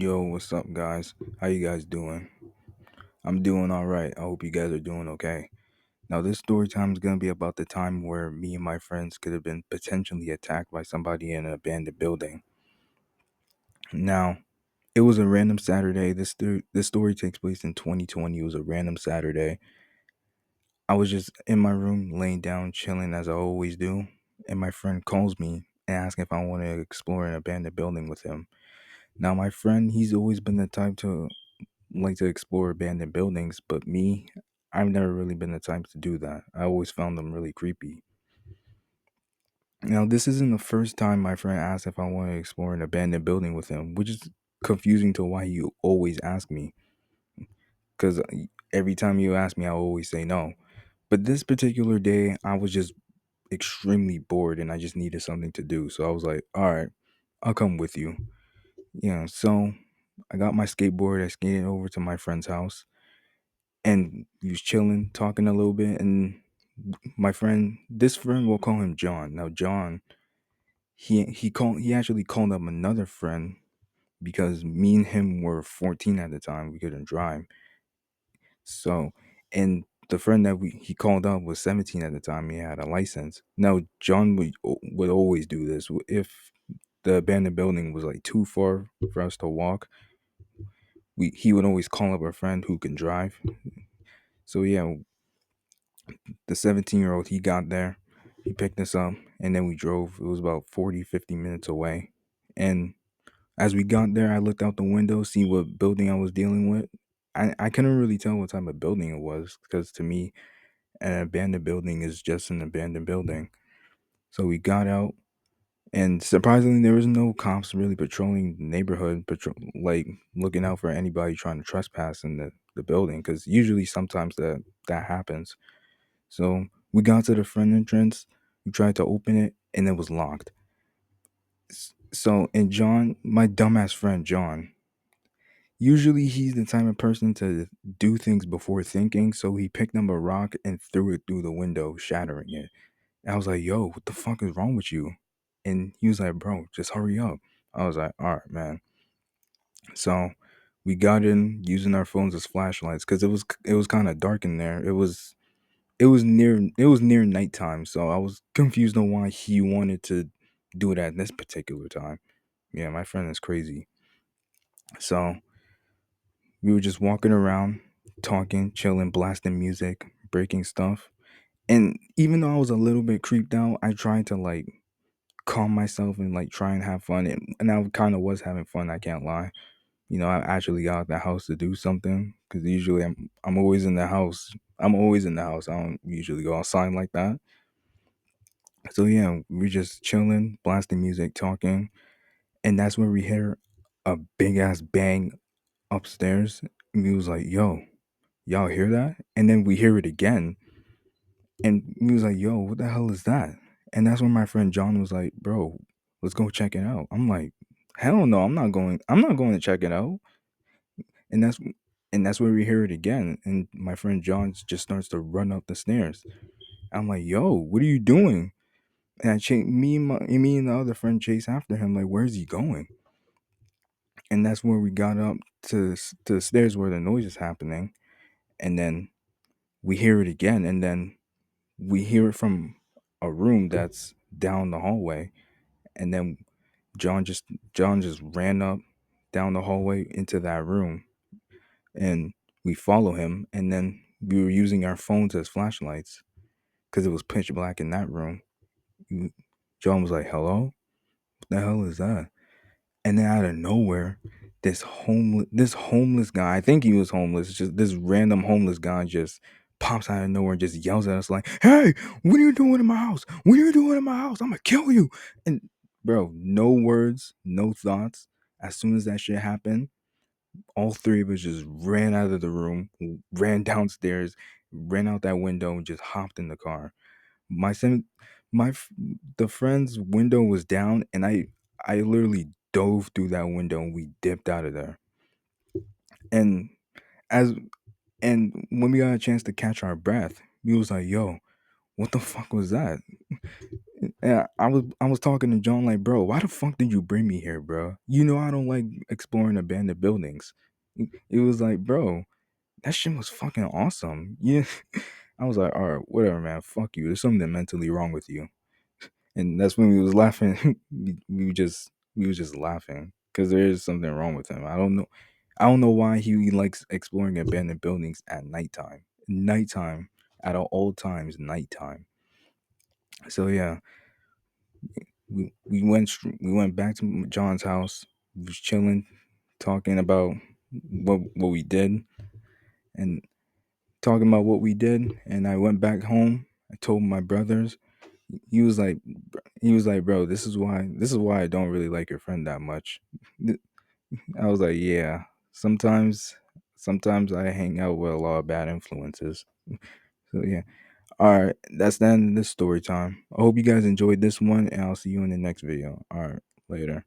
Yo, what's up, guys? How you guys doing? I'm doing all right. I hope you guys are doing okay. Now, this story time is gonna be about the time where me and my friends could have been potentially attacked by somebody in an abandoned building. Now, it was a random Saturday. This story takes place in 2020. It was a random Saturday. I was just in my room, laying down, chilling as I always do, and my friend calls me and asks if I want to explore an abandoned building with him. Now, my friend, he's always been the type to like to explore abandoned buildings, but me, I've never really been the type to do that. I always found them really creepy. Now, this isn't the first time my friend asked if I want to explore an abandoned building with him, which is confusing to why you always ask me. Because every time you ask me, I always say no. But this particular day, I was just extremely bored and I just needed something to do. So I was like, all right, I'll come with you. Yeah, so I got my skateboard, I skated over to my friend's house and we was chilling, talking a little bit, and my friend, this friend, we'll call him John. Now, John, he actually called up another friend because me and him were 14 at the time. We couldn't drive, so and the friend that he called up was 17 at the time. He had a license. Now, John would always do this if the abandoned building was like too far for us to walk. He would always call up a friend who can drive. So yeah, the 17-year-old, he got there, he picked us up, and then we drove. It was about 40, 50 minutes away. And as we got there, I looked out the window, see what building I was dealing with. I couldn't really tell what type of building it was because to me, an abandoned building is just an abandoned building. So we got out, and surprisingly, there was no cops really patrolling the neighborhood, like looking out for anybody trying to trespass in the building because usually sometimes that happens. So we got to the front entrance. We tried to open it, and it was locked. So, and John, my dumbass friend John, usually he's the type of person to do things before thinking. So he picked up a rock and threw it through the window, shattering it. And I was like, "Yo, what the fuck is wrong with you?" And he was like, "Bro, just hurry up." I was like, "All right, man." So we got in using our phones as flashlights because it was kind of dark in there. It was near nighttime, so I was confused on why he wanted to do it at this particular time. Yeah, my friend is crazy. So we were just walking around, talking, chilling, blasting music, breaking stuff. And even though I was a little bit creeped out, I tried to like calm myself and like try and have fun. And I kind of was having fun. I can't lie. I actually got out the house to do something because usually I'm always in the house. I'm always in the house. I don't usually go outside like that. So yeah, we're just chilling, blasting music, talking, and that's where we hear a big ass bang upstairs. And we was like, "Yo, y'all hear that?" And then we hear it again, and we was like, "Yo, what the hell is that?" And that's when my friend John was like, "Bro, let's go check it out." I'm like, "Hell no, I'm not going. I'm not going to check it out." And that's where we hear it again, and my friend John just starts to run up the stairs. I'm like, "Yo, what are you doing?" And me and the other friend chase after him, like, where's he going? And that's where we got up to the stairs where the noise is happening. And then we hear it again. And then we hear it from a room that's down the hallway. And then John just John just ran up down the hallway into that room. And we follow him. And then we were using our phones as flashlights because it was pitch black in that room. John was like, "Hello? What the hell is that?" And then out of nowhere, this homeless guy, I think he was homeless, just this random homeless guy just pops out of nowhere and just yells at us like, "Hey, what are you doing in my house? What are you doing in my house? I'm gonna kill you." And bro, no words, no thoughts. As soon as that shit happened, all three of us just ran out of the room, ran downstairs, ran out that window, and just hopped in the car. My son, my f- the friend's window was down, and I literally dove through that window, and we dipped out of there. And as and when we got a chance to catch our breath, we was like, "Yo, what the fuck was that?" And I was talking to John like, bro, why the fuck did you bring me here, bro? You know I don't like exploring abandoned buildings. It was like, bro, that shit was fucking awesome. Yeah. I was like, all right, whatever, man. Fuck you. There's something mentally wrong with you. And that's when we was laughing. We was just laughing because there is something wrong with him. I don't know. I don't know why he likes exploring abandoned buildings at nighttime. Nighttime, at all times, nighttime. So yeah, we went back to John's house. We was chilling, talking about what we did, and talking about what we did. And I went back home. I told my brothers. He was like, bro, this is why I don't really like your friend that much. I was like, yeah, sometimes sometimes I hang out with a lot of bad influences. So yeah. All right, that's the end of this story time. I hope you guys enjoyed this one, and I'll see you in the next video. All right, later.